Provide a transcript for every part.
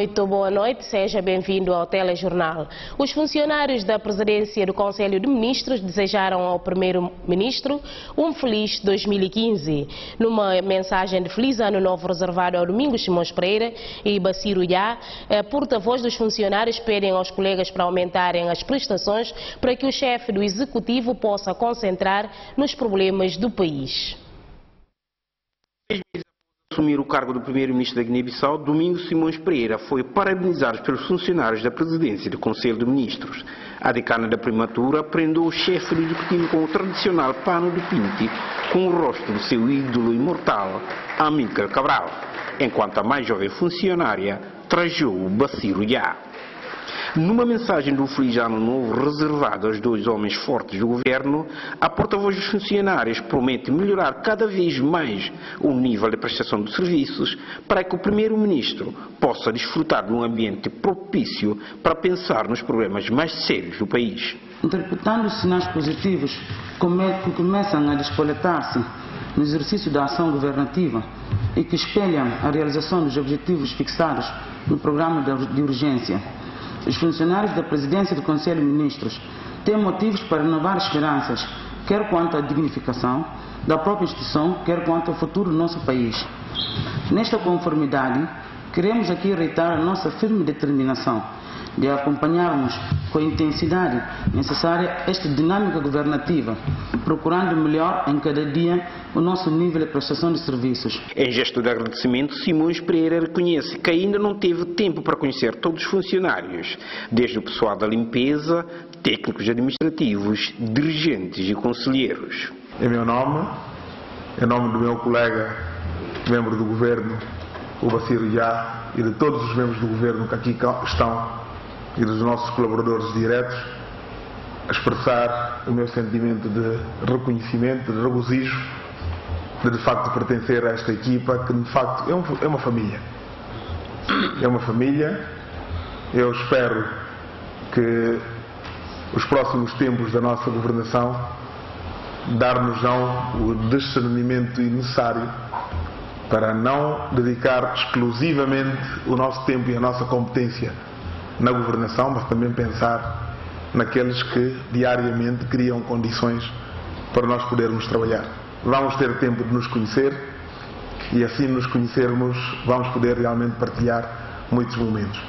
Muito boa noite, seja bem-vindo ao Telejornal. Os funcionários da presidência do Conselho de Ministros desejaram ao primeiro-ministro um feliz 2015. Numa mensagem de Feliz Ano Novo reservado ao Domingos Simões Pereira e Baciro Iá, porta-voz dos funcionários pedem aos colegas para aumentarem as prestações para que o chefe do Executivo possa concentrar nos problemas do país. Assumir o cargo do primeiro-ministro da Guiné-Bissau, Domingos Simões Pereira foi parabenizado pelos funcionários da presidência do Conselho de Ministros. A decana da primatura prendeu o chefe do executivo com o tradicional pano de pinte com o rosto do seu ídolo imortal, Amílcar Cabral, enquanto a mais jovem funcionária trajou o Baciro Iá. Numa mensagem do Feliz Ano Novo reservado aos dois homens fortes do governo, a porta-voz dos funcionários promete melhorar cada vez mais o nível de prestação de serviços para que o primeiro-ministro possa desfrutar de um ambiente propício para pensar nos problemas mais sérios do país. Interpretando os sinais positivos que começam a despoletar-se no exercício da ação governativa e que espelham a realização dos objetivos fixados no programa de urgência, os funcionários da presidência do Conselho de Ministros têm motivos para renovar esperanças, quer quanto à dignificação da própria instituição, quer quanto ao futuro do nosso país. Nesta conformidade, queremos aqui reiterar a nossa firme determinação de acompanharmos com a intensidade necessária esta dinâmica governativa, procurando melhor em cada dia o nosso nível de prestação de serviços. Em gesto de agradecimento, Simões Pereira reconhece que ainda não teve tempo para conhecer todos os funcionários, desde o pessoal da limpeza, técnicos administrativos, dirigentes e conselheiros. Em meu nome, em nome do meu colega, membro do governo, o Baciro Iá, e de todos os membros do governo que aqui estão, e dos nossos colaboradores diretos, a expressar o meu sentimento de reconhecimento, de regozijo, de facto pertencer a esta equipa, que de facto é uma família. É uma família. Eu espero que os próximos tempos da nossa governação dar-nos-ão o discernimento necessário para não dedicar exclusivamente o nosso tempo e a nossa competência na governação, mas também pensar naqueles que diariamente criam condições para nós podermos trabalhar. Vamos ter tempo de nos conhecer e assim nos conhecermos vamos poder realmente partilhar muitos momentos.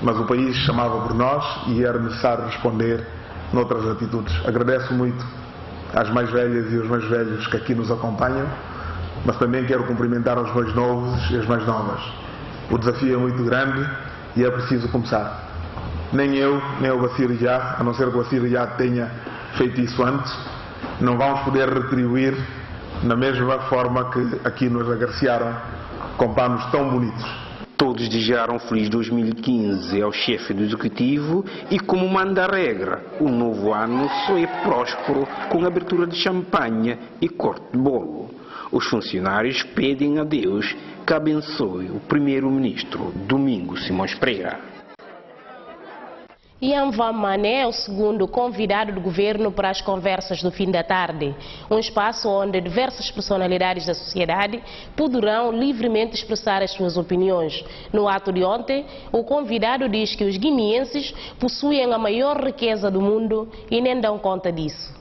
Mas o país chamava por nós e era necessário responder noutras atitudes. Agradeço muito às mais velhas e aos mais velhos que aqui nos acompanham, mas também quero cumprimentar aos mais novos e as mais novas. O desafio é muito grande e é preciso começar. Nem eu, nem o Baciro Iá, a não ser que o Baciro Iá tenha feito isso antes, não vamos poder retribuir na mesma forma que aqui nos agraciaram com panos tão bonitos. Todos desejaram um feliz 2015 ao chefe do Executivo e, como manda a regra, o novo ano só é próspero com abertura de champanhe e corte de bolo. Os funcionários pedem a Deus que abençoe o primeiro-ministro Domingos Simões Pereira. Ian Van Mané é o segundo convidado do governo para as conversas do fim da tarde, um espaço onde diversas personalidades da sociedade poderão livremente expressar as suas opiniões. No ato de ontem, o convidado diz que os guineenses possuem a maior riqueza do mundo e nem dão conta disso.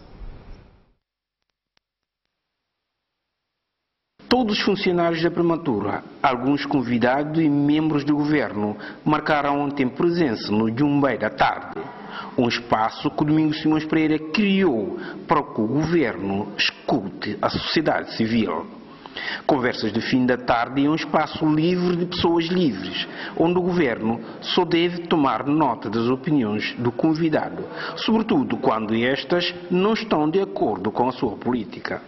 Todos os funcionários da primatura, alguns convidados e membros do governo marcaram ontem presença no Jumbei da tarde, um espaço que o Domingos Simões Pereira criou para que o governo escute a sociedade civil. Conversas de fim da tarde é um espaço livre de pessoas livres, onde o governo só deve tomar nota das opiniões do convidado, sobretudo quando estas não estão de acordo com a sua política.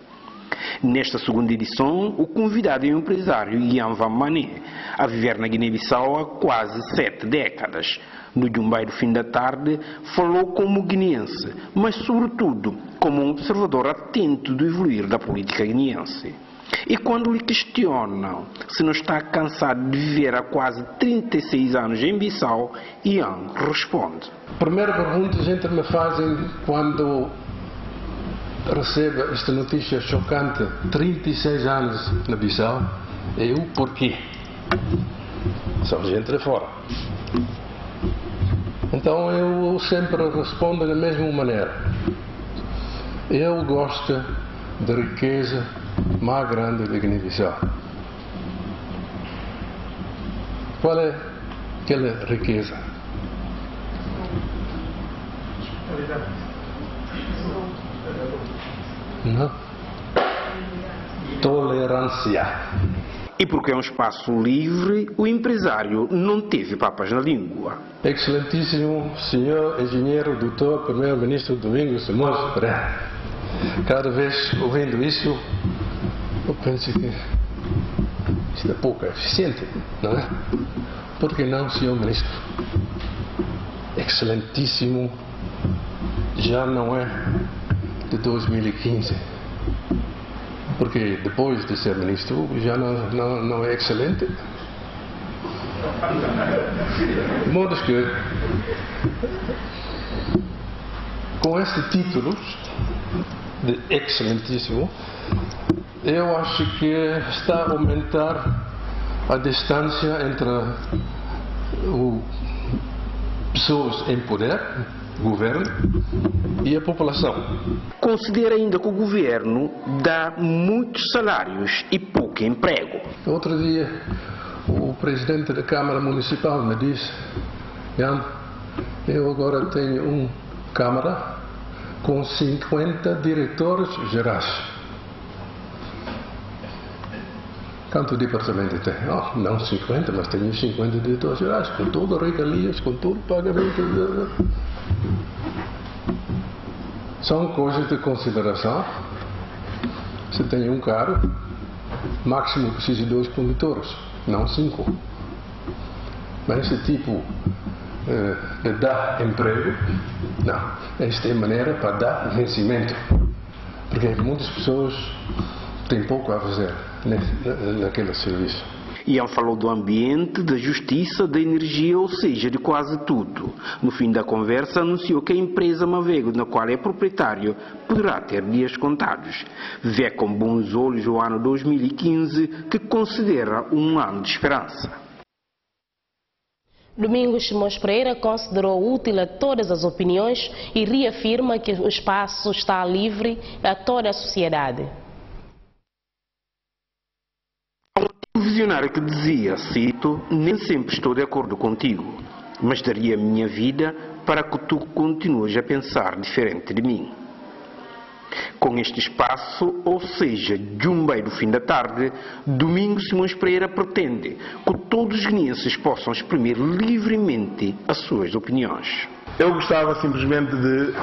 Nesta segunda edição, o convidado é o empresário Ian Van Mané, a viver na Guiné-Bissau há quase 7 décadas. No Jumbei do fim da tarde, falou como guineense, mas sobretudo como um observador atento do evoluir da política guineense. E quando lhe questionam se não está cansado de viver há quase 36 anos em Bissau, Ian responde. Primeira pergunta que a gente me fazem quando recebe esta notícia chocante, 36 anos na Bissau, é o porquê. são gente de fora. Então eu sempre respondo da mesma maneira. Eu gosto da riqueza mais grande da Guiné-Bissau. Qual é aquela riqueza? Não. Tolerância. E porque é um espaço livre, o empresário não teve papas na língua. Excelentíssimo senhor engenheiro, doutor, primeiro-ministro Domingos Simões Pereira. Cada vez ouvindo isso, eu penso que isto é pouco eficiente, não é? Por que não, senhor ministro? Excelentíssimo já não é de 2015. Porque depois de ser ministro já não é excelente. De modo que, com este título de excelentíssimo, eu acho que está a aumentar a distância entre pessoas em poder, governo, e a população. Considera ainda que o governo dá muitos salários e pouco emprego. Outro dia, o presidente da Câmara Municipal me disse: Jan, eu agora tenho uma Câmara com 50 diretores gerais. Quanto departamento tem? Oh, não 50, mas tenho 50 diretores gerais, com todas as regalias, com todo o pagamento. São coisas de consideração. Se tem um carro, máximo precisa de 2 condutores, não 5. Mas esse tipo de dar emprego, não. Esta é a maneira para dar vencimento. Porque muitas pessoas têm pouco a fazer naquele serviço. Ian falou do ambiente, da justiça, da energia, ou seja, de quase tudo. No fim da conversa, anunciou que a empresa Mavego, na qual é proprietário, poderá ter dias contados. Vê com bons olhos o ano 2015, que considera um ano de esperança. Domingos Simões Pereira considerou útil a todas as opiniões e reafirma que o espaço está livre a toda a sociedade. Um visionário que dizia, cito: nem sempre estou de acordo contigo, mas daria a minha vida para que tu continues a pensar diferente de mim. Com este espaço, ou seja, Jumbei do fim da tarde, Domingos Simões Pereira pretende que todos os guineenses possam exprimir livremente as suas opiniões. Eu gostava simplesmente de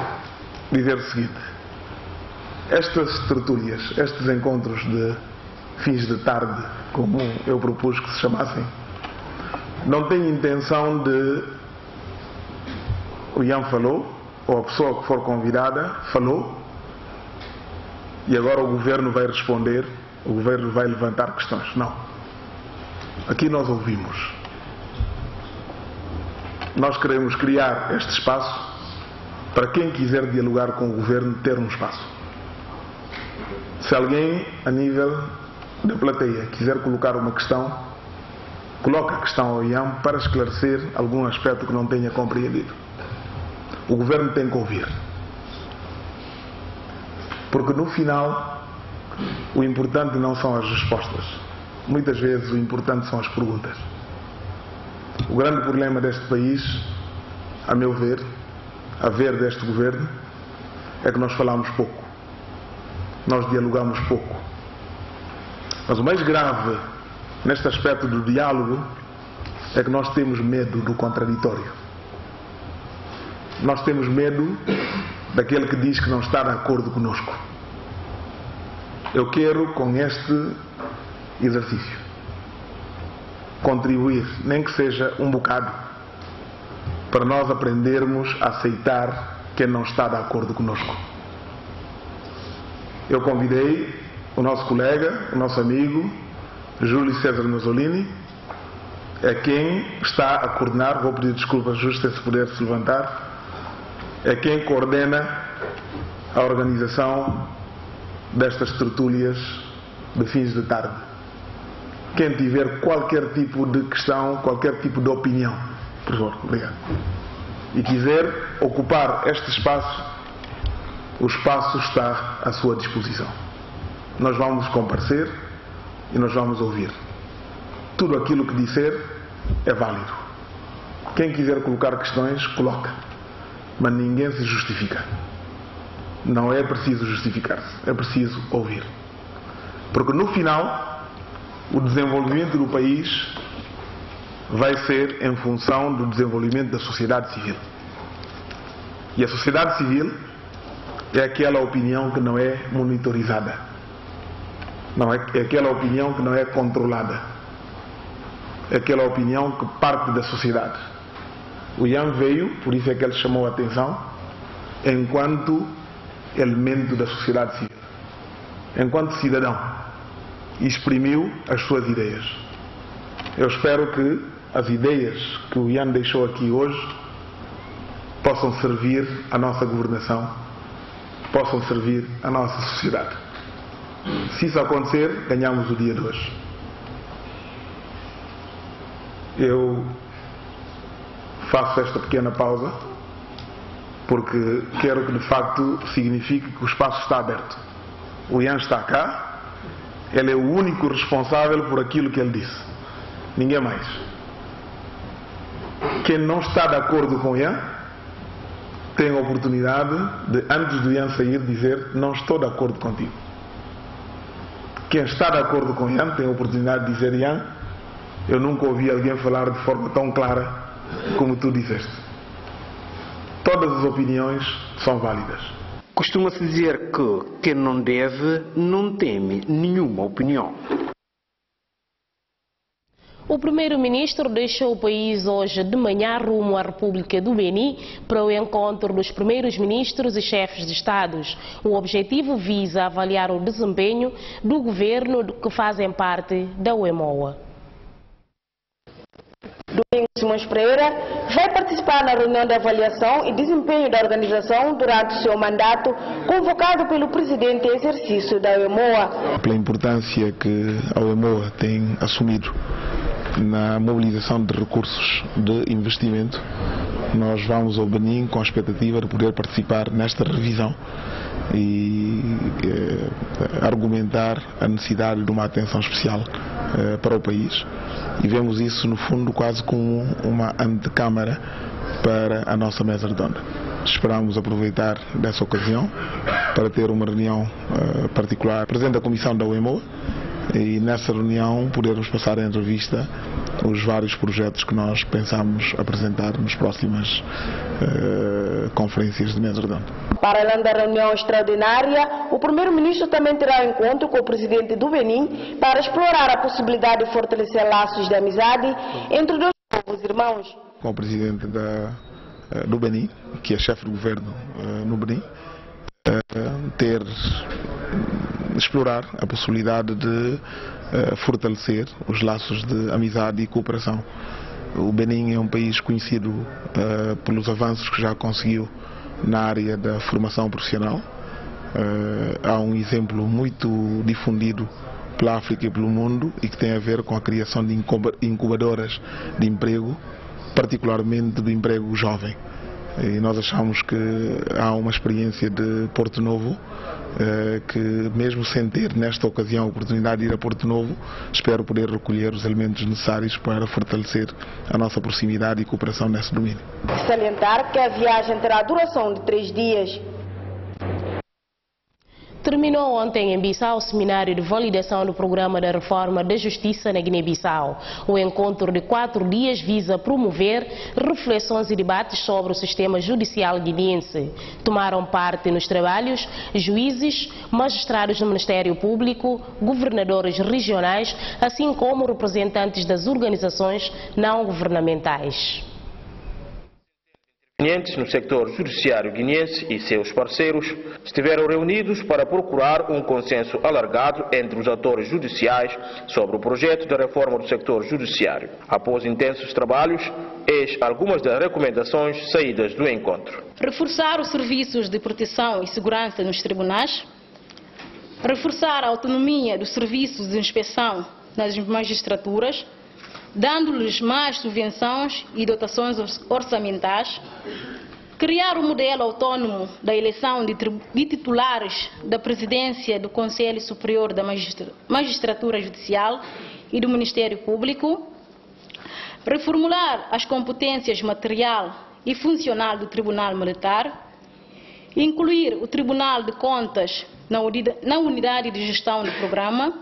dizer o seguinte: estas tertúlias, estes encontros de fins de tarde, como eu propus que se chamassem, não tenho intenção de... O Ian falou, ou a pessoa que for convidada falou, e agora o governo vai responder, o governo vai levantar questões. Não. Aqui nós ouvimos. Nós queremos criar este espaço para quem quiser dialogar com o governo ter um espaço. Se alguém, a nível da plateia, quiser colocar uma questão, coloca a questão ao Ian para esclarecer algum aspecto que não tenha compreendido. O governo tem que ouvir. Porque no final, o importante não são as respostas. Muitas vezes o importante são as perguntas. O grande problema deste país, a meu ver, a ver deste governo, é que nós falamos pouco. Nós dialogamos pouco. Mas o mais grave neste aspecto do diálogo é que nós temos medo do contraditório. Nós temos medo daquele que diz que não está de acordo conosco. Eu quero, com este exercício, contribuir, nem que seja um bocado, para nós aprendermos a aceitar quem não está de acordo conosco. Eu convidei o nosso colega, o nosso amigo, Júlio César Mazzolini, é quem está a coordenar, vou pedir desculpas, Júlio, se puder se levantar, é quem coordena a organização destas tertúlias de fins de tarde. Quem tiver qualquer tipo de questão, qualquer tipo de opinião, por favor, obrigado, e quiser ocupar este espaço, o espaço está à sua disposição. Nós vamos comparecer e nós vamos ouvir. Tudo aquilo que disser é válido. Quem quiser colocar questões, coloca. Mas ninguém se justifica. Não é preciso justificar-se, é preciso ouvir. Porque no final, o desenvolvimento do país vai ser em função do desenvolvimento da sociedade civil. E a sociedade civil é aquela opinião que não é monitorizada. É aquela opinião que não é controlada. É aquela opinião que parte da sociedade. O Ian veio, por isso é que ele chamou a atenção, enquanto elemento da sociedade civil, enquanto cidadão, e exprimiu as suas ideias. Eu espero que as ideias que o Ian deixou aqui hoje possam servir à nossa governação, possam servir à nossa sociedade. Se isso acontecer, ganhamos o dia de hoje. Eu faço esta pequena pausa porque quero que de facto signifique que o espaço está aberto. O Ian está cá, ele é o único responsável por aquilo que ele disse, ninguém mais. Quem não está de acordo com o Ian tem a oportunidade de, antes do Ian sair, dizer: não estou de acordo contigo. Quem está de acordo com o Ian tem a oportunidade de dizer: Ian, eu nunca ouvi alguém falar de forma tão clara como tu disseste. Todas as opiniões são válidas. Costuma-se dizer que quem não deve não teme nenhuma opinião. O primeiro-ministro deixou o país hoje de manhã rumo à República do Benin para o encontro dos primeiros ministros e chefes de Estados. O objetivo visa avaliar o desempenho do governo que fazem parte da UEMOA. Domingos Simões Pereira vai participar na reunião de avaliação e desempenho da organização durante o seu mandato, convocado pelo presidente em exercício da UEMOA. Pela importância que a UEMOA tem assumido na mobilização de recursos de investimento, nós vamos ao Benin com a expectativa de poder participar nesta revisão e argumentar a necessidade de uma atenção especial para o país. E vemos isso, no fundo, quase como uma antecâmara para a nossa mesa redonda. Esperamos aproveitar dessa ocasião para ter uma reunião particular presente da Comissão da UEMOA e nessa reunião podermos passar em revista os vários projetos que nós pensamos apresentar nas próximas conferências de mesa redonda. Para além da reunião extraordinária, o primeiro-ministro também terá um encontro com o presidente do Benin para explorar a possibilidade de fortalecer laços de amizade entre dois povos irmãos. Com o presidente do Benin, que é chefe de governo no Benin, explorar a possibilidade de fortalecer os laços de amizade e cooperação. O Benin é um país conhecido pelos avanços que já conseguiu na área da formação profissional. Há um exemplo muito difundido pela África e pelo mundo e que tem a ver com a criação de incubadoras de emprego, particularmente do emprego jovem. E nós achamos que há uma experiência de Porto Novo que, mesmo sem ter nesta ocasião a oportunidade de ir a Porto Novo, espero poder recolher os elementos necessários para fortalecer a nossa proximidade e cooperação nesse domínio. Salientar que a viagem terá duração de 3 dias. Terminou ontem em Bissau o seminário de validação do programa da reforma da justiça na Guiné-Bissau. O encontro de 4 dias visa promover reflexões e debates sobre o sistema judicial guineense. Tomaram parte nos trabalhos juízes, magistrados do Ministério Público, governadores regionais, assim como representantes das organizações não governamentais. No sector judiciário guineense e seus parceiros estiveram reunidos para procurar um consenso alargado entre os atores judiciais sobre o projeto da reforma do sector judiciário. Após intensos trabalhos, eis algumas das recomendações saídas do encontro. Reforçar os serviços de proteção e segurança nos tribunais, reforçar a autonomia dos serviços de inspeção nas magistraturas, dando-lhes mais subvenções e dotações orçamentais, criar um modelo autônomo da eleição de titulares da presidência do Conselho Superior da Magistratura Judicial e do Ministério Público, reformular as competências material e funcional do Tribunal Militar, incluir o Tribunal de Contas na unidade de gestão do programa,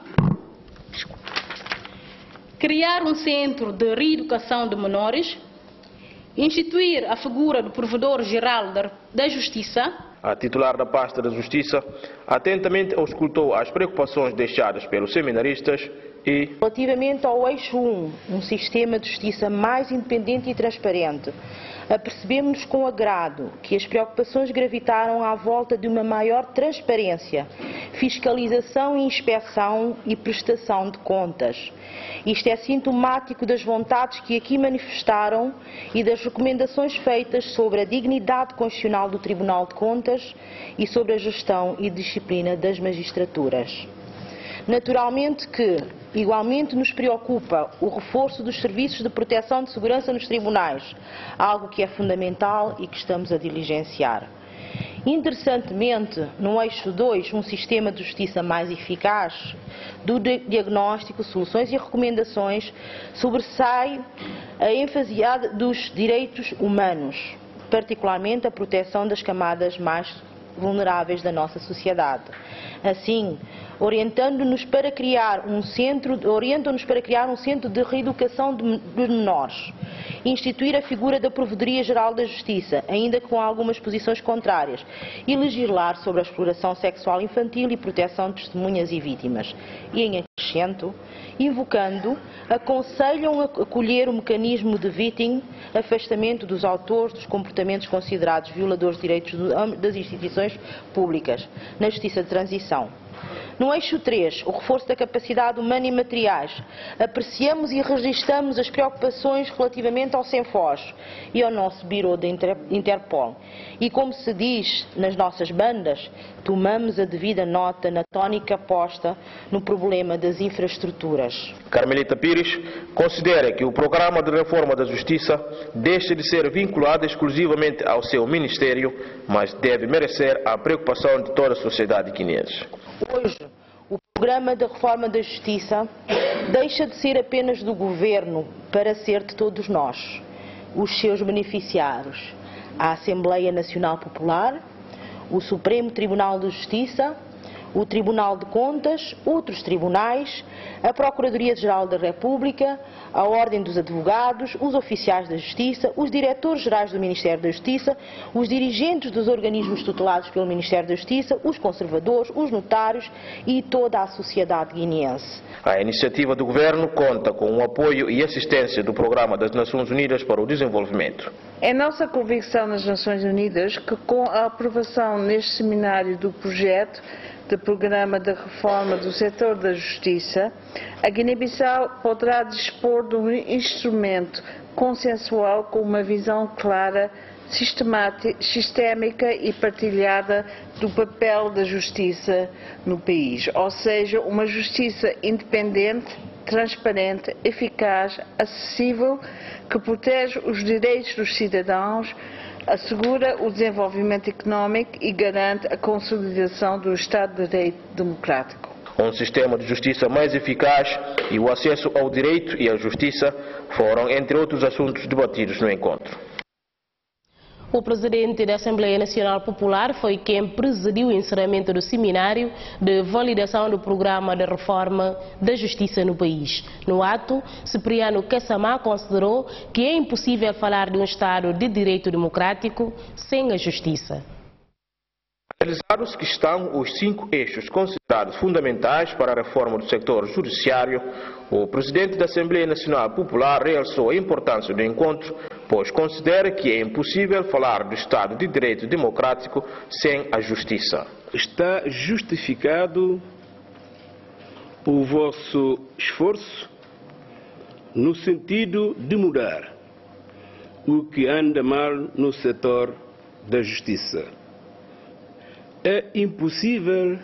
criar um centro de reeducação de menores, instituir a figura do Provedor-Geral da Justiça. A titular da pasta da Justiça atentamente auscultou as preocupações deixadas pelos seminaristas e... Relativamente ao eixo 1, um sistema de justiça mais independente e transparente, apercebemos-nos com agrado que as preocupações gravitaram à volta de uma maior transparência, fiscalização e inspeção e prestação de contas. Isto é sintomático das vontades que aqui manifestaram e das recomendações feitas sobre a dignidade constitucional do Tribunal de Contas e sobre a gestão e disciplina das magistraturas. Naturalmente que, igualmente, nos preocupa o reforço dos serviços de proteção de segurança nos tribunais, algo que é fundamental e que estamos a diligenciar. Interessantemente, no eixo 2, um sistema de justiça mais eficaz, do diagnóstico, soluções e recomendações, sobressai a ênfase dos direitos humanos, particularmente a proteção das camadas mais vulneráveis da nossa sociedade. Assim, orientam-nos para criar um centro de reeducação dos menores, instituir a figura da Provedoria-Geral da Justiça, ainda com algumas posições contrárias, e legislar sobre a exploração sexual infantil e proteção de testemunhas e vítimas. E em acrescento, invocando, aconselham a acolher o mecanismo de vetting, afastamento dos autores dos comportamentos considerados violadores de direitos das instituições públicas, na Justiça de Transição. No eixo 3, o reforço da capacidade humana e materiais, apreciamos e registramos as preocupações relativamente ao CENFOS e ao nosso Bureau da Interpol. E como se diz nas nossas bandas, tomamos a devida nota na tónica posta no problema das infraestruturas. Carmelita Pires considera que o programa de reforma da Justiça deixa de ser vinculado exclusivamente ao seu ministério, mas deve merecer a preocupação de toda a sociedade guineense. Hoje, o programa de reforma da Justiça deixa de ser apenas do Governo para ser de todos nós, os seus beneficiários, a Assembleia Nacional Popular, o Supremo Tribunal de Justiça, o Tribunal de Contas, outros tribunais, a Procuradoria-Geral da República, a Ordem dos Advogados, os oficiais da Justiça, os diretores-gerais do Ministério da Justiça, os dirigentes dos organismos tutelados pelo Ministério da Justiça, os conservadores, os notários e toda a sociedade guineense. A iniciativa do Governo conta com o apoio e assistência do Programa das Nações Unidas para o Desenvolvimento. É nossa convicção nas Nações Unidas que, com a aprovação neste seminário do projeto de programa de reforma do setor da justiça, a Guiné-Bissau poderá dispor de um instrumento consensual com uma visão clara, sistémica e partilhada do papel da justiça no país, ou seja, uma justiça independente, transparente, eficaz, acessível, que protege os direitos dos cidadãos, assegura o desenvolvimento económico e garante a consolidação do Estado de Direito democrático. Um sistema de justiça mais eficaz e o acesso ao direito e à justiça foram, entre outros assuntos, debatidos no encontro. O presidente da Assembleia Nacional Popular foi quem presidiu o encerramento do seminário de validação do programa de reforma da justiça no país. No ato, Cipriano Kassamá considerou que é impossível falar de um Estado de direito democrático sem a justiça. Analisados que estão os 5 eixos considerados fundamentais para a reforma do setor judiciário, o presidente da Assembleia Nacional Popular realçou a importância do encontro, pois considera que é impossível falar do Estado de Direito democrático sem a justiça. Está justificado o vosso esforço no sentido de mudar o que anda mal no setor da justiça. É impossível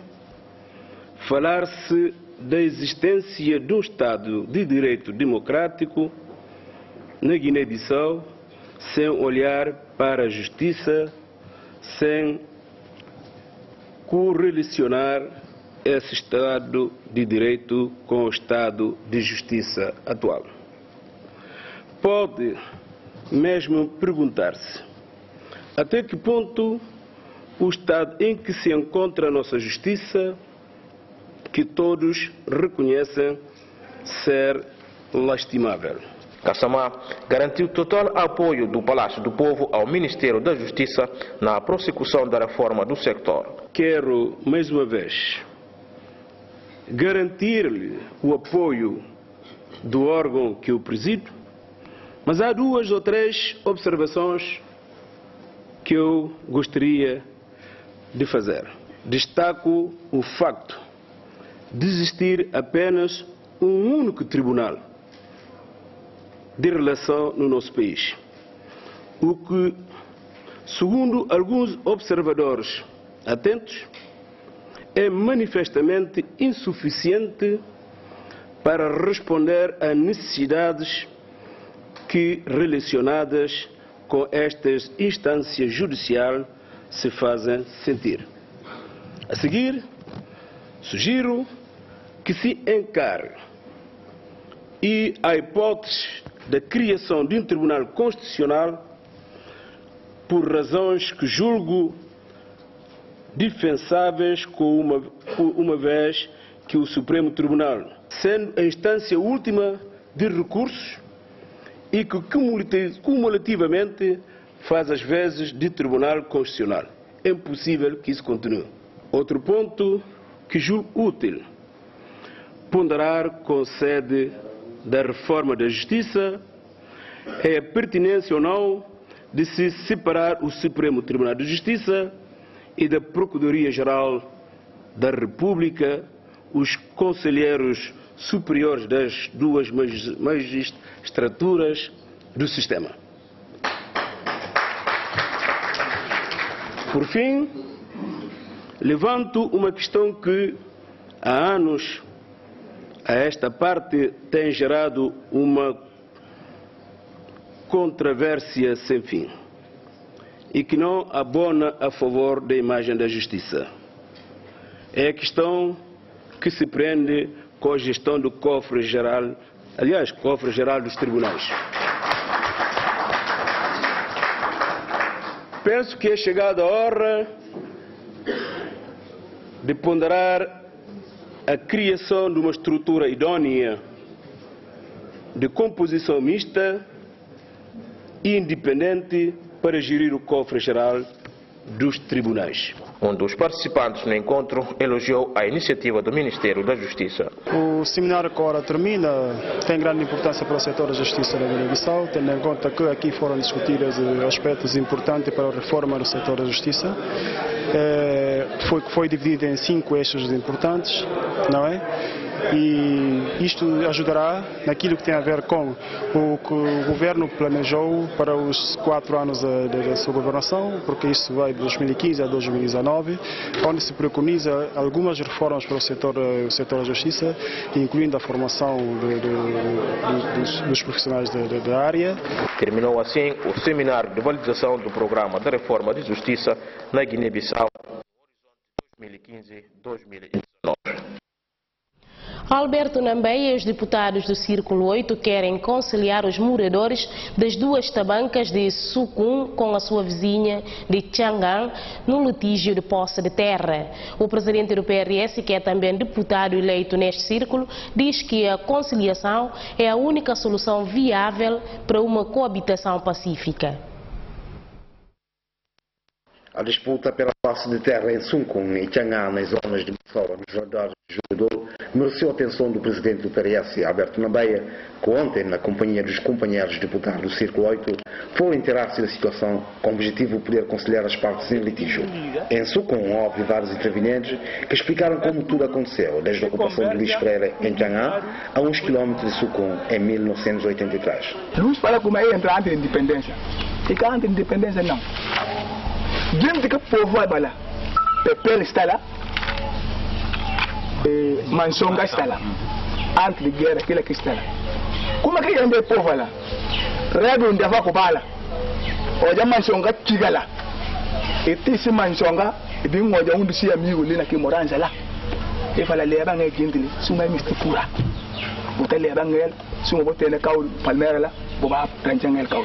falar-se da existência de um Estado de direito democrático na Guiné-Bissau, sem olhar para a justiça, sem correlacionar esse Estado de direito com o Estado de justiça atual. Pode mesmo perguntar-se até que ponto o estado em que se encontra a nossa justiça, que todos reconhecem ser lastimável. Kassamá garantiu total apoio do Palácio do Povo ao Ministério da Justiça na prossecução da reforma do sector. Quero, mais uma vez, garantir-lhe o apoio do órgão que eu presido, mas há 2 ou 3 observações que eu gostaria de fazer. Destaco o facto de existir apenas um único tribunal de relação no nosso país, o que, segundo alguns observadores atentos, é manifestamente insuficiente para responder a necessidades que, relacionadas com estas instâncias judiciais, se fazem sentir. A seguir, sugiro que se encare e a hipótese da criação de um Tribunal Constitucional por razões que julgo defensáveis, uma vez que o Supremo Tribunal, sendo a instância última de recursos e que cumulativamente faz as vezes de Tribunal Constitucional, é impossível que isso continue. Outro ponto que julgo útil ponderar com sede da reforma da Justiça é a pertinência ou não de se separar o Supremo Tribunal de Justiça e da Procuradoria-Geral da República, os conselheiros superiores das 2 magistraturas do sistema. Por fim, levanto uma questão que há anos a esta parte tem gerado uma controvérsia sem fim e que não abona a favor da imagem da justiça. É a questão que se prende com a gestão do cofre-geral, aliás, cofre-geral dos tribunais. Penso que é chegada a hora de ponderar a criação de uma estrutura idônea de composição mista e independente para gerir o cofre-geral dos tribunais. Um dos participantes no encontro elogiou a iniciativa do Ministério da Justiça. O seminário que agora termina tem grande importância para o setor da justiça da Guiné-Bissau, tendo em conta que aqui foram discutidos aspectos importantes para a reforma do setor da justiça. Foi dividido em 5 eixos importantes, não é? E isto ajudará naquilo que tem a ver com o que o governo planejou para os 4 anos da sua governação, porque isso vai de 2015 a 2019, onde se preconiza algumas reformas para o setor da justiça, incluindo a formação dos profissionais da área. Terminou assim o seminário de validação do programa de reforma de justiça na Guiné-Bissau 2015-2019. Alberto Nambeia e os deputados do Círculo 8 querem conciliar os moradores das 2 tabancas de Sucum com a sua vizinha de Changan no litígio de posse de terra. O presidente do PRS, que é também deputado eleito neste círculo, diz que a conciliação é a única solução viável para uma coabitação pacífica. A disputa pela posse de terra em Sucum e Changan, nas zonas de Missora, nos arredores de Judo, mereceu a atenção do presidente do PRS, Alberto Nambeia, que ontem, na companhia dos companheiros deputados do Círculo 8, foi inteirar-se da situação com o objetivo de poder conciliar as partes em litígio. Em Sucum, houve vários intervenientes que explicaram como tudo aconteceu, desde a ocupação de Luís Pereira em Changan a uns quilómetros de Sucum em 1983. Vamos falar como é entrar antes da independência. Ficar antes da independência, não. Gente que o povo vai lá, Pepe está lá, Manchonga está lá. Antes de guerra, aquilo que está lá. Como é que anda o povo lá? Rego onde vai com bala. Hoje a Manchonga chega lá. E esse Manchonga, e bem hoje um dos amigos ali naquele morança lá. E fala leva a gente ali, suma mistura. Botar leva ele, suma botar na cau palmeira lá, boba ranchang ele cau.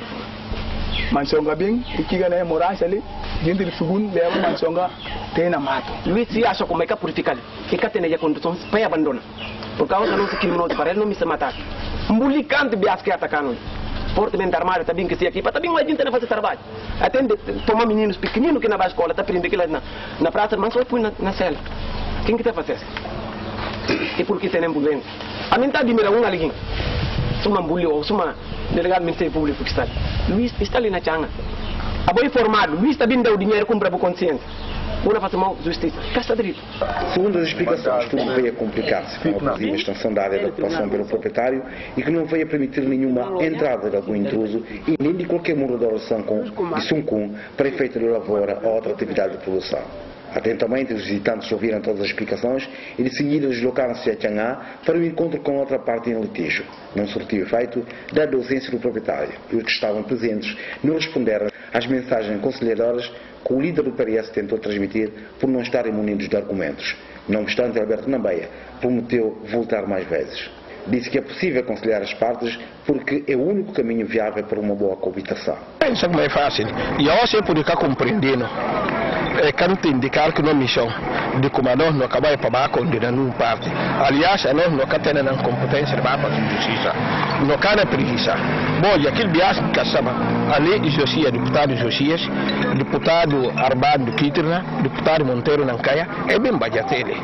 Manchonga bem, e chega na morança ali, gente de segundo leva Manchonga tem na mato. Luiz se acha como é que a política e que tem a condições para abandonar. Por causa não se criminoso para ele não me se matar. Bulicante bias que atacando. Fortemente armado também que se aqui, para também a gente não fazer trabalho. Até tomar meninos pequeninos que na escola, tá aprendendo que na praça, mas só põe na cela. Quem que está fazendo? E por que tem ambulância? A mim está de mirar ali. Suma ambulância ou suma delegado do Ministério Público que está ali. Luiz está ali na changa. A boi formado, Luiz está vindo o dinheiro compra por consciência. Uma faz mal justiça. Cá está direito. Segundo as explicações, tudo veio a complicar-se com a abusiva extensão da área de ocupação pelo proprietário e que não veio a permitir nenhuma entrada de algum intruso e nem de qualquer morador de Suncum para efeito de lavoura ou outra atividade de produção. Atentamente, os visitantes ouviram todas as explicações e de seguida deslocaram-se a Changá para o encontro com outra parte em litígio. Não surtiu efeito, dada a ausência do proprietário, e os que estavam presentes não responderam às mensagens conciliadoras que o líder do PS tentou transmitir por não estarem munidos de argumentos. Não obstante, Alberto Nambeia prometeu voltar mais vezes. Disse que é possível conciliar as partes porque é o único caminho viável para uma boa coabitação. Penso que não é fácil. E eu sei por ficar compreendendo. Canto indicar que não missão de como nós não acabamos de pagar condenando uma parte. Aliás, nós não temos competência para fazer justiça. Não tem preguiça. Bom, e aquele viagem que estava ali, Josias, deputado Josias, deputado Arbado Kitrina, deputado Monteiro Nancaia, é bem baixatele.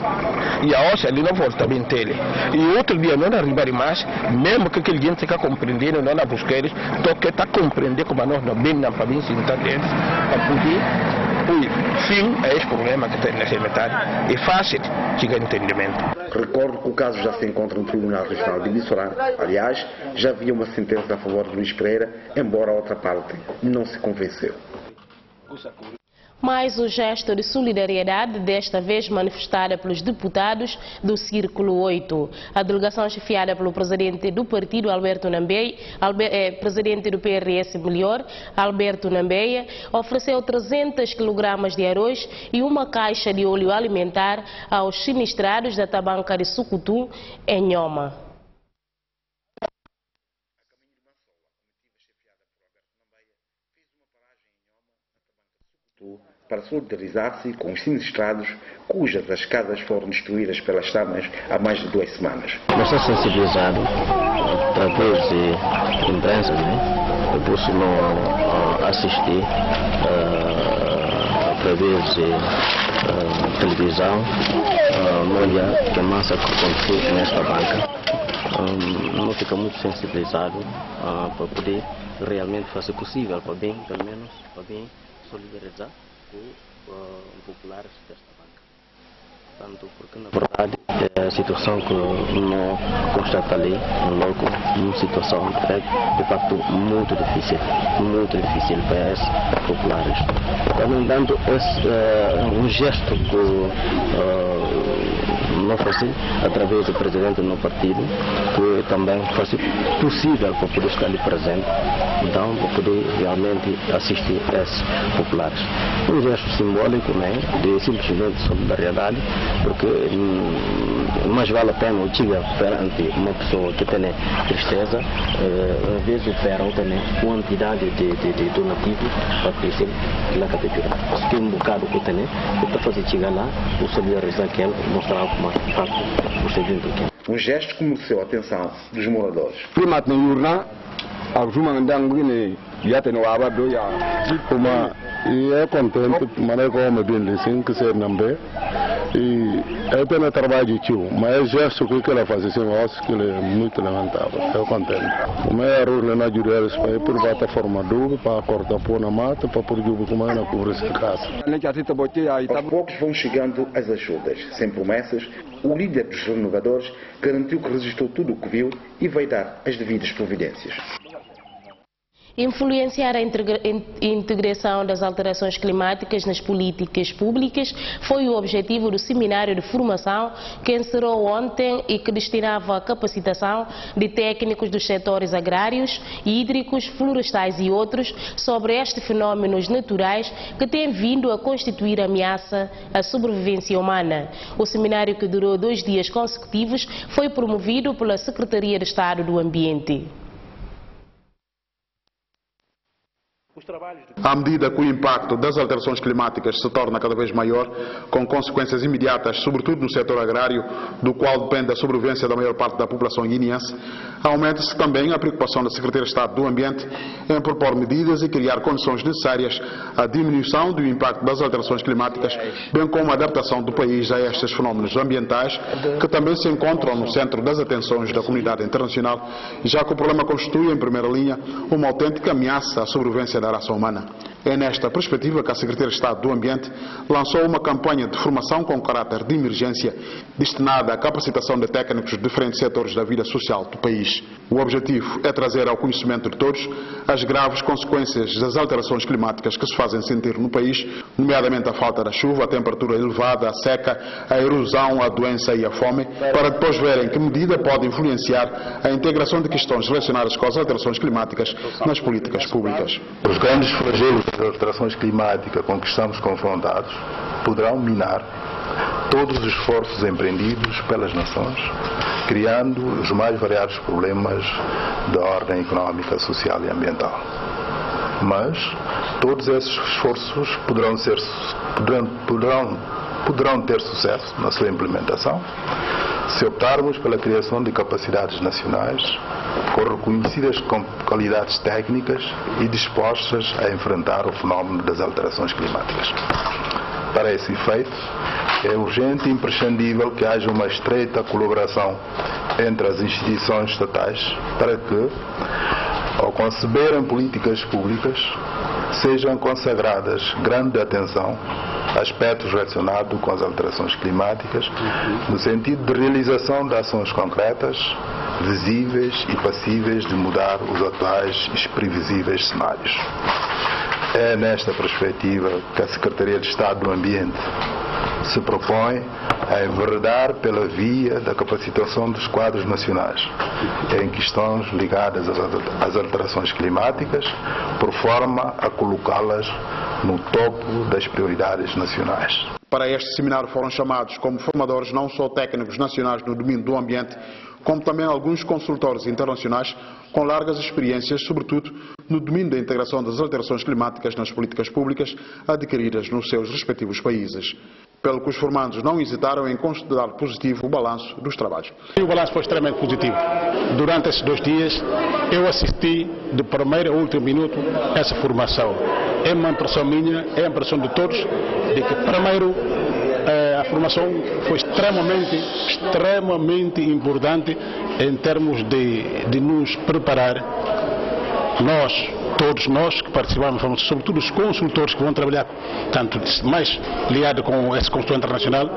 E a hoje ali não volta bem tele. E outro dia não arriba mais, mesmo que aquele gente fica compreendendo, não na busca eles, toque está compreendendo como nós não bem não para bem sentar deles, para poder. Sim, é esse problema que tem nesse metade. É fácil chegar a entendimento. Recordo que o caso já se encontra no Tribunal Regional de Lissorã. Aliás, já havia uma sentença a favor de Luís Pereira, embora a outra parte não se convenceu. Mais um gesto de solidariedade, desta vez manifestada pelos deputados do Círculo 8. A delegação chefiada pelo presidente do partido, Alberto Nambeia, presidente do PRS Melhor, Alberto Nambeia, ofereceu 300 kg de arroz e uma caixa de óleo alimentar aos sinistrados da tabanca de Sucutu, em Nhoma. Para solidarizar-se com os sinistrados cujas as casas foram destruídas pelas chamas há mais de 2 semanas. Nós estamos sensibilizados através de imprensa, né? Eu posso não assistir através de televisão, olha que massa que aconteceu nesta banca. Não fica muito sensibilizado para poder realmente fazer possível para bem, pelo menos, para bem solidarizar com populares desta banca. Tanto porque, na verdade, a situação que não constata ali, logo, uma situação de facto muito difícil para esses populares. No entanto, esse um gesto que não fosse através do presidente do partido, que também fosse possível para poder estar ali presente, então para poder realmente assistir a esses populares. Um gesto simbólico, né, de simplesmente solidariedade, porque mais vale a pena o chegar perante uma pessoa que tem tristeza, em vez de perante uma entidade de donativo para crescer na categoria. Porque tem um bocado que tem, que está fazendo chegar lá, o solidarizar aquele, mostrar como é o procedimento aqui. Um gesto que mereceu a atenção dos moradores. Primat no urna, a juma ndang begini, ya tem o abado ya, kuma e é contente, mas como bem assim que se nambe e é pena trabalho de tio, mas é gesto que ela faz assim, eu acho que ele é muito lamentável. É contente. Como é a rua na Jureles para ir por bata forma duro para cortar pôr na mata para por jubo como é na cobrir essa casa. Aos poucos vão chegando as ajudas, sem promessas. O líder dos renovadores garantiu que registrou tudo o que viu e vai dar as devidas providências. Influenciar a integração das alterações climáticas nas políticas públicas foi o objetivo do seminário de formação que encerrou ontem e que destinava a capacitação de técnicos dos setores agrários, hídricos, florestais e outros sobre estes fenómenos naturais que têm vindo a constituir ameaça à sobrevivência humana. O seminário, que durou 2 dias consecutivos, foi promovido pela Secretaria de Estado do Ambiente. À medida que o impacto das alterações climáticas se torna cada vez maior, com consequências imediatas, sobretudo no setor agrário, do qual depende a sobrevivência da maior parte da população guineense, aumenta-se também a preocupação da Secretaria de Estado do Ambiente em propor medidas e criar condições necessárias à diminuição do impacto das alterações climáticas, bem como a adaptação do país a estes fenómenos ambientais, que também se encontram no centro das atenções da comunidade internacional, já que o problema constitui, em primeira linha, uma autêntica ameaça à sobrevivência da raça humana. É nesta perspectiva que a Secretaria de Estado do Ambiente lançou uma campanha de formação com caráter de emergência destinada à capacitação de técnicos de diferentes setores da vida social do país. O objetivo é trazer ao conhecimento de todos as graves consequências das alterações climáticas que se fazem sentir no país, nomeadamente a falta da chuva, a temperatura elevada, a seca, a erosão, a doença e a fome, para depois verem que medida pode influenciar a integração de questões relacionadas com as alterações climáticas nas políticas públicas. Os grandes flagelos das alterações climáticas com que estamos confrontados poderão minar todos os esforços empreendidos pelas nações, criando os mais variados problemas da ordem económica, social e ambiental. Mas todos esses esforços poderão ter sucesso na sua implementação se optarmos pela criação de capacidades nacionais com reconhecidas qualidades técnicas e dispostas a enfrentar o fenómeno das alterações climáticas. Para esse efeito, é urgente e imprescindível que haja uma estreita colaboração entre as instituições estatais para que, ao conceberem políticas públicas, sejam consagradas grande atenção a aspectos relacionados com as alterações climáticas, no sentido de realização de ações concretas, visíveis e passíveis de mudar os atuais e previsíveis cenários. É nesta perspectiva que a Secretaria de Estado do Ambiente se propõe a enveredar pela via da capacitação dos quadros nacionais em questões ligadas às alterações climáticas, por forma a colocá-las no topo das prioridades nacionais. Para este seminário foram chamados como formadores não só técnicos nacionais no domínio do ambiente, como também alguns consultores internacionais com largas experiências, sobretudo no domínio da integração das alterações climáticas nas políticas públicas adquiridas nos seus respectivos países. Pelo que os formandos não hesitaram em considerar positivo o balanço dos trabalhos. O balanço foi extremamente positivo. Durante esses 2 dias, eu assisti de primeiro a último minuto essa formação. É uma impressão minha, é a impressão de todos, de que primeiro a formação foi extremamente importante em termos de nos preparar, todos nós que participamos, sobretudo os consultores que vão trabalhar, tanto mais ligados com esse consultor internacional,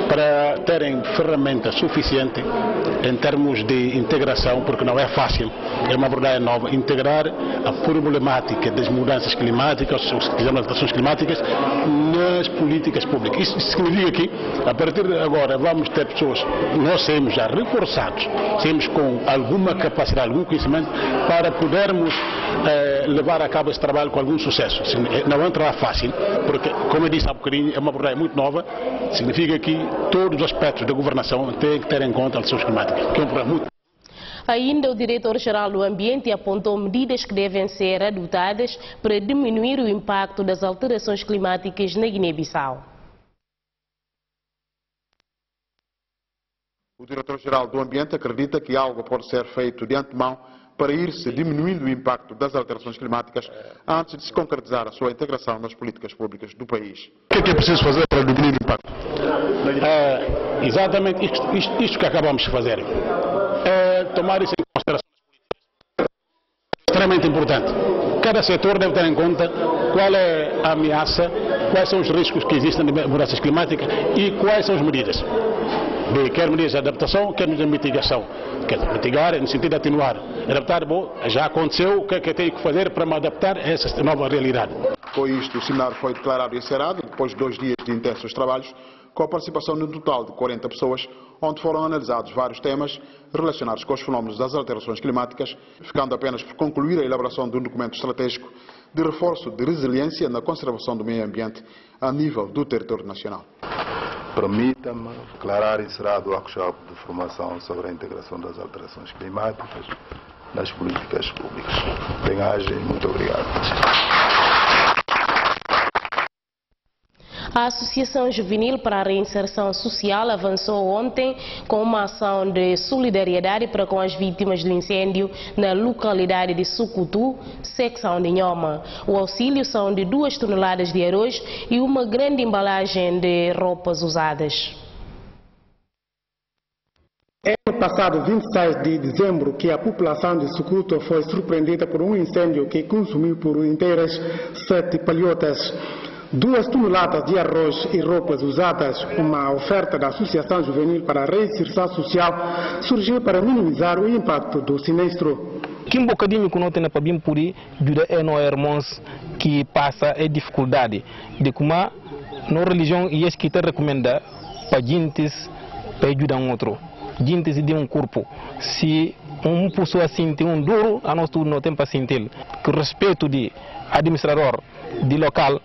para terem ferramenta suficiente em termos de integração, porque não é fácil, é uma abordagem nova, integrar a problemática das mudanças climáticas, as alterações climáticas, nas políticas públicas. Isso significa que, a partir de agora, vamos ter pessoas, nós seremos já reforçados, seremos com alguma capacidade, algum conhecimento, para podermos levar a cabo esse trabalho com algum sucesso. Não entrará fácil, porque, como eu disse há bocadinho, é uma abordagem muito nova, significa que todos os aspectos da governação têm que ter em conta as alterações climáticas, que é um problema muito. Ainda o diretor-geral do Ambiente apontou medidas que devem ser adotadas para diminuir o impacto das alterações climáticas na Guiné-Bissau. O diretor-geral do Ambiente acredita que algo pode ser feito de antemão para ir-se diminuindo o impacto das alterações climáticas antes de se concretizar a sua integração nas políticas públicas do país. O que é preciso fazer para diminuir o impacto? Exatamente isto que acabamos de fazer. Tomar isso em consideração. Extremamente importante. Cada setor deve ter em conta qual é a ameaça, quais são os riscos que existem de mudanças climáticas e quais são as medidas. Quer medidas de adaptação, quer medidas de mitigação. Quer mitigar no sentido de atenuar adaptar, bom, já aconteceu, o que é que eu tenho que fazer para me adaptar a essa nova realidade? Com isto, o seminário foi declarado encerrado depois de 2 dias de intensos trabalhos, com a participação de um total de 40 pessoas, onde foram analisados vários temas relacionados com os fenómenos das alterações climáticas, ficando apenas por concluir a elaboração de um documento estratégico de reforço de resiliência na conservação do meio ambiente a nível do território nacional. Permita-me declarar encerrado o workshop de formação sobre a integração das alterações climáticas nas políticas públicas. Bem-aja e muito obrigado. A Associação Juvenil para a Reinserção Social avançou ontem com uma ação de solidariedade para com as vítimas do incêndio na localidade de Sucutu, secção de Nhoma. O auxílio são de 2 toneladas de arroz e uma grande embalagem de roupas usadas. É no passado 26 de dezembro que a população de Sucutu foi surpreendida por um incêndio que consumiu por inteiras 7 palhotas. 2 toneladas de arroz e roupas usadas, uma oferta da Associação Juvenil para a Reinserção Social, surgiu para minimizar o impacto do sinistro. Que um bocadinho que não tem para bem por aí, ajuda é no irmãos que passa a dificuldade de como a religião e as que te recomenda para gente para ajudar um outro, gente de um corpo. Se uma pessoa sente um duro, a nós tudo não tem para sentir. Que respeito de administrador de local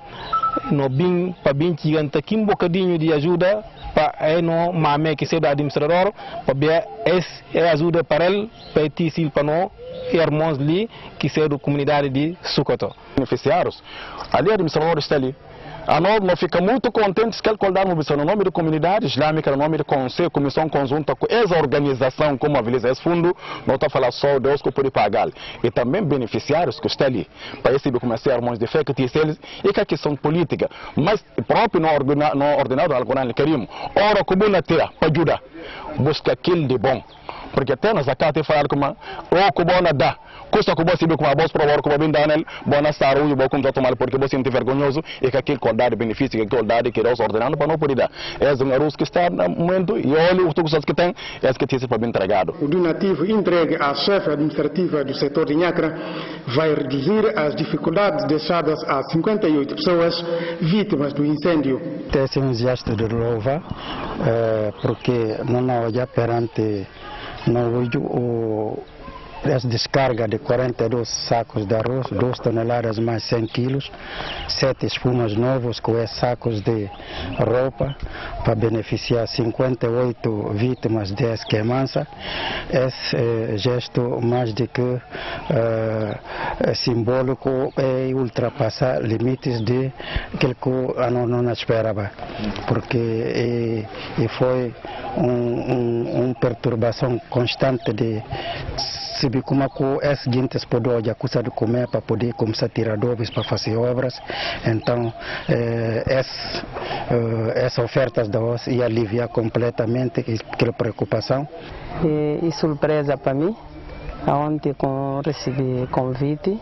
no bem para bem gigante que um bocadinho de ajuda para no mame que seja administrador para ver é ajuda para ele para tisil para no irmãos ali que seja da comunidade de Sucutu. Beneficiários ali administrador está ali. A nós ficamos muito contentes que ele colocou no nome da comunidade islâmica, no nome do Conselho, Comissão Conjunta com essa organização, como a Vilisa, esse fundo, não está falando só Deus que pode pagar. E também beneficiários que estão ali, para receber como irmãos de fé, que tem eles, e que a questão política, mas próprio no ordenado do Alcorão Karim, ora como na terra, para ajudar, busca aquilo de bom. Porque até nós aqui te falar como o que bom dá, custa que você be como a voz provar como bem Daniel, bona saúde, bom como já tomar porque você não vergonhoso e que aquele qualidade benefício que qualidade que Deus ordenando para não poder dar. É um arroz que está no momento e olha os tucos que tem, é que tem para bem entregado. O donativo entregue à chefe administrativa do setor de Nhacra vai reduzir as dificuldades deixadas a 58 pessoas vítimas do incêndio. Esse é um gesto de louva, porque não olhar perante essa descarga de 42 sacos de arroz, 2 toneladas mais 100 quilos, 7 espumas novos com esses sacos de roupa para beneficiar 58 vítimas de esquemança. Esse gesto mais de que simbólico é ultrapassar limites de aquilo que não esperava, porque foi uma perturbação constante de saber como as gente podem acusar de comer para poder começar a tirar dólares para fazer obras. Então, essas ofertas da OS ia aliviar completamente aquela preocupação. E surpresa para mim, ontem recebi convite,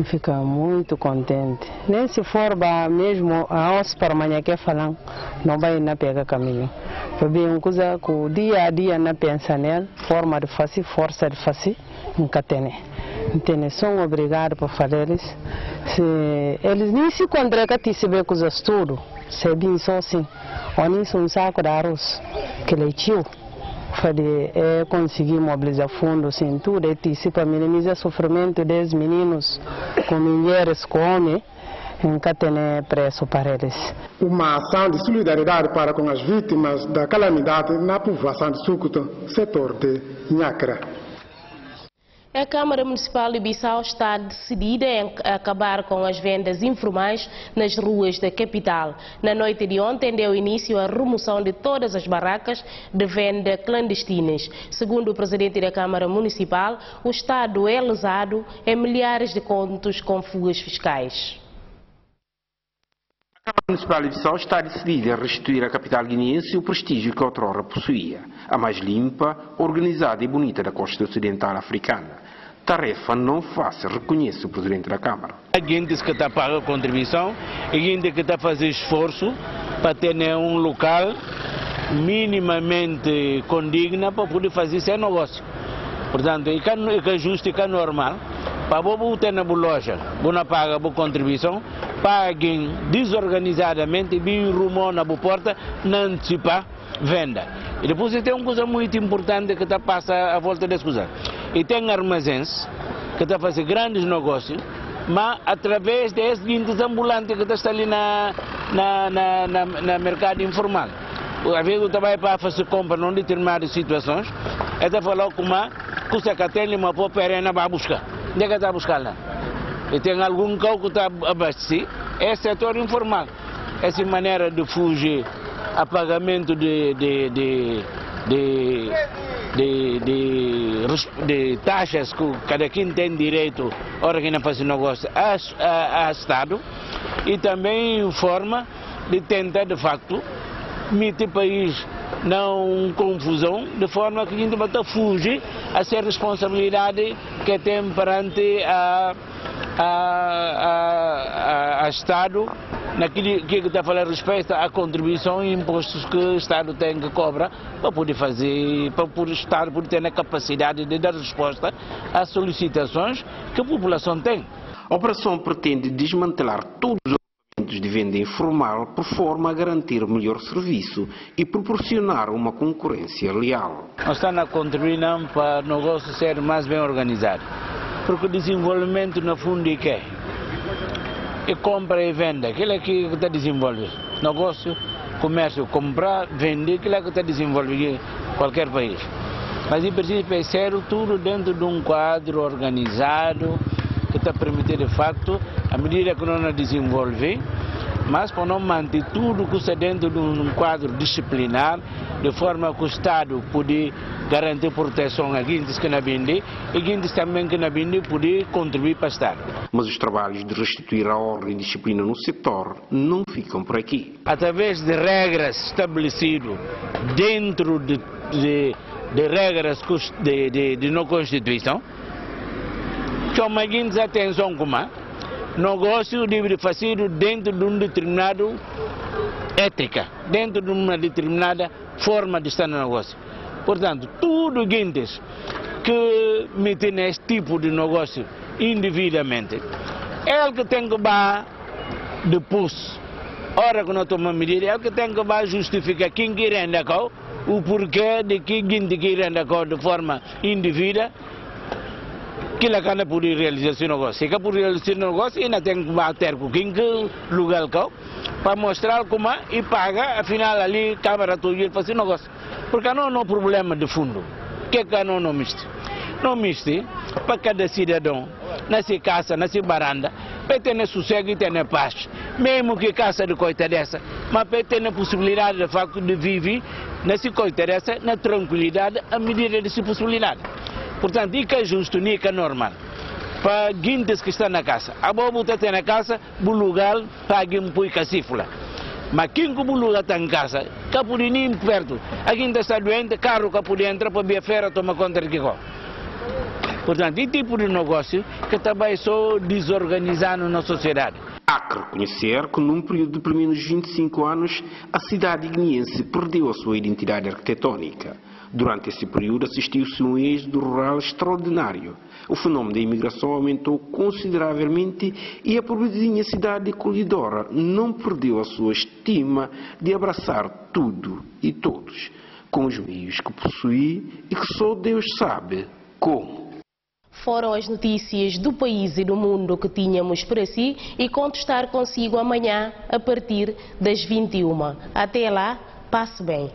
fico muito contente. Nem se for mesmo a OS para amanhã que falam, não vai na pegar caminho. Foi bem uma coisa que o dia a dia não pensa nela, forma de fazer, força de fazer, nunca tem. Então, são obrigados para fazer eles. Eles nem se contratam a se ver coisas tudo, se bem só assim. Ou nem um saco de arroz que leitiu. Conseguir mobilizar fundos em tudo, para minimizar o sofrimento dos meninos, com mulheres, com homens, nunca tem preço para eles. Uma ação de solidariedade para com as vítimas da calamidade na povoação de Sucutu, setor de Nhacra. A Câmara Municipal de Bissau está decidida em acabar com as vendas informais nas ruas da capital. Na noite de ontem deu início à remoção de todas as barracas de venda clandestinas. Segundo o presidente da Câmara Municipal, o Estado é lesado em milhares de contos com fugas fiscais. A Câmara Municipal de Bissau está decidida a restituir à capital guineense o prestígio que outrora possuía, a mais limpa, organizada e bonita da costa ocidental africana. Tarefa não fácil, reconhece o presidente da Câmara. Há gente que está a pagar a contribuição e gente que está a fazer esforço para ter um local minimamente condigno para poder fazer seu negócio. Portanto, é que justo e que normal, para você ter na loja, você paga a contribuição, paguem desorganizadamente, bem rumo na porta, não antecipa venda. E depois tem uma coisa muito importante que está passando à volta dessa coisa. E tem armazéns que estão fazendo grandes negócios, mas através desses guindes ambulantes que estão ali na mercado informal. Às vezes eu trabalho para fazer compra em determinadas situações, é de falar com uma custa que tem uma boa perena para buscar. Onde é que está a buscar lá? E tem algum carro que está abastecido, é setor informal. Essa maneira de fugir a pagamento de taxas que cada quem tem direito a hora que não faz negócio a Estado, e também forma de tentar de facto meter o país não confusão, de forma que a gente vai fugir a ser responsabilidade que tem perante a Estado naquilo que está a falar a respeito à contribuição e impostos que o Estado tem que cobrar para poder fazer, para o Estado poder ter a capacidade de dar resposta às solicitações que a população tem. A operação pretende desmantelar todos os equipamentos de venda informal por forma a garantir melhor serviço e proporcionar uma concorrência leal. Nós estamos a contribuir para o negócio ser mais bem organizado, porque o desenvolvimento no fundo é que e compra e venda, aquilo é que está desenvolvido. Negócio, comércio, comprar, vender, aquilo é que está desenvolvido em qualquer país. Mas em princípio é ser tudo dentro de um quadro organizado que está permitindo de facto, à medida que nós desenvolvemos, mas para não manter tudo que está dentro de um quadro disciplinar, de forma que o Estado pode garantir proteção a quem que não vende e quem também que não vende pode contribuir para o Estado. Mas os trabalhos de restituir a ordem e disciplina no setor não ficam por aqui. Através de regras estabelecidas dentro de regras de não Constituição, chama a atenção como negócio deve fazer dentro de um determinado ética, dentro de uma determinada forma de estar no negócio. Portanto, tudo guindes que metem nesse tipo de negócio indevidamente, é o que tem que depois, hora que nós tomamos medida, é o que tem que justificar quem quer renda cá, o porquê de que guinde quer renda cá de forma indevida, que lá canna por realizar esse negócio. Se que por realizar esse negócio, ainda tem que bater com quem que lugar cá, para mostrar como e paga, afinal ali câmara todo dia fazer negócio. Porque não é um problema de fundo. O que é não miste? Não miste para cada cidadão, nessa casa, nessa varanda, para ter sossego e ter paz. Mesmo que casa de coita dessa, mas para ter a possibilidade de facto de viver nessa coita dessa, na tranquilidade, à medida dessa possibilidade. Portanto, isso é justo, isso é normal. Para guindes que estão na casa, a boa está na casa, o lugar paga um pouco a cifra. Mas quem que o lugar está em casa, que pode ir perto. A quem está doente, carro que pode entrar para a feira tomar conta de que. Portanto, esse tipo de negócio que também só desorganizado na sociedade. Há que reconhecer que num período de pelo menos 25 anos, a cidade guineense perdeu a sua identidade arquitetônica. Durante esse período assistiu-se um êxodo rural extraordinário. O fenômeno da imigração aumentou consideravelmente e a pobrezinha cidade acolhedora não perdeu a sua estima de abraçar tudo e todos, com os meios que possui e que só Deus sabe como. Foram as notícias do país e do mundo que tínhamos para si e conto estar consigo amanhã a partir das 21. Até lá, passe bem.